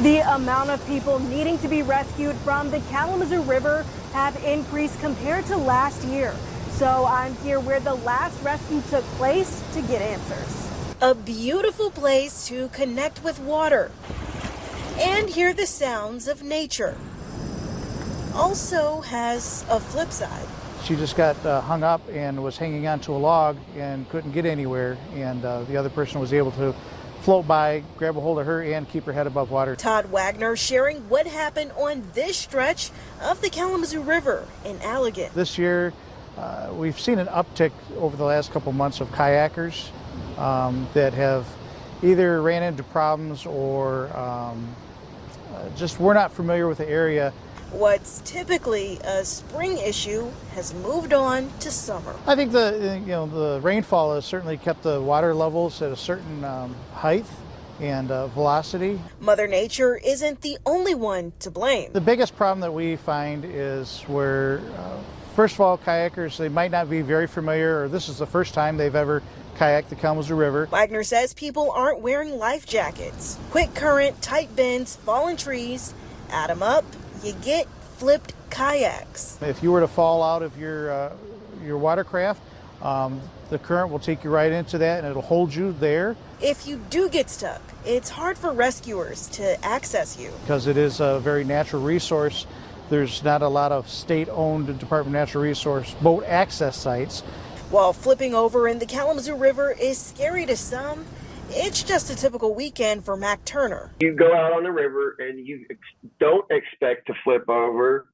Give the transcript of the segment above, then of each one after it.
The amount of people needing to be rescued from the Kalamazoo River have increased compared to last year. So I'm here where the last rescue took place to get answers. A beautiful place to connect with water and hear the sounds of nature. Also has a flip side. She just got hung up and was hanging onto a log and couldn't get anywhere, and the other person was able to float by, grab a hold of her, and keep her head above water. Todd Wagner sharing what happened on this stretch of the Kalamazoo River in Allegan. This year, we've seen an uptick over the last couple months of kayakers that have either ran into problems or just were not familiar with the area. What's typically a spring issue has moved on to summer. I think the rainfall has certainly kept the water levels at a certain height and velocity. Mother Nature isn't the only one to blame. The biggest problem that we find is where, first of all, kayakers, they might not be very familiar, or this is the first time they've ever kayaked the Kalamazoo River. Wagner says people aren't wearing life jackets. Quick current, tight bends, fallen trees, add them up, you get flipped kayaks. If you were to fall out of your watercraft, the current will take you right into that and it'll hold you there. If you do get stuck, it's hard for rescuers to access you. Because it is a very natural resource. There's not a lot of state-owned Department of Natural Resource boat access sites. While flipping over in the Kalamazoo River is scary to some, it's just a typical weekend for Mac Turner. You go out on the river and you don't expect to flip over,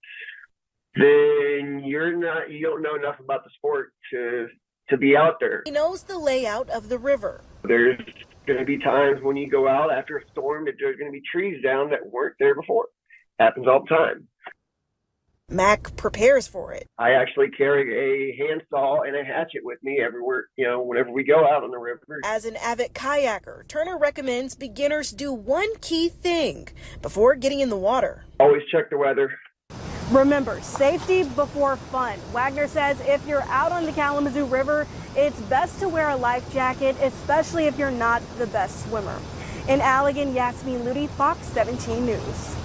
then you don't know enough about the sport to be out there. He knows the layout of the river. There's going to be times when you go out after a storm that there's going to be trees down that weren't there before. Happens all the time. Mac prepares for it. I actually carry a handsaw and a hatchet with me everywhere, whenever we go out on the river. As an avid kayaker, Turner recommends beginners do one key thing before getting in the water. Always check the weather. Remember, safety before fun. Wagner says if you're out on the Kalamazoo River, it's best to wear a life jacket, especially if you're not the best swimmer. In Allegan, Yasmin Ludi, Fox 17 News.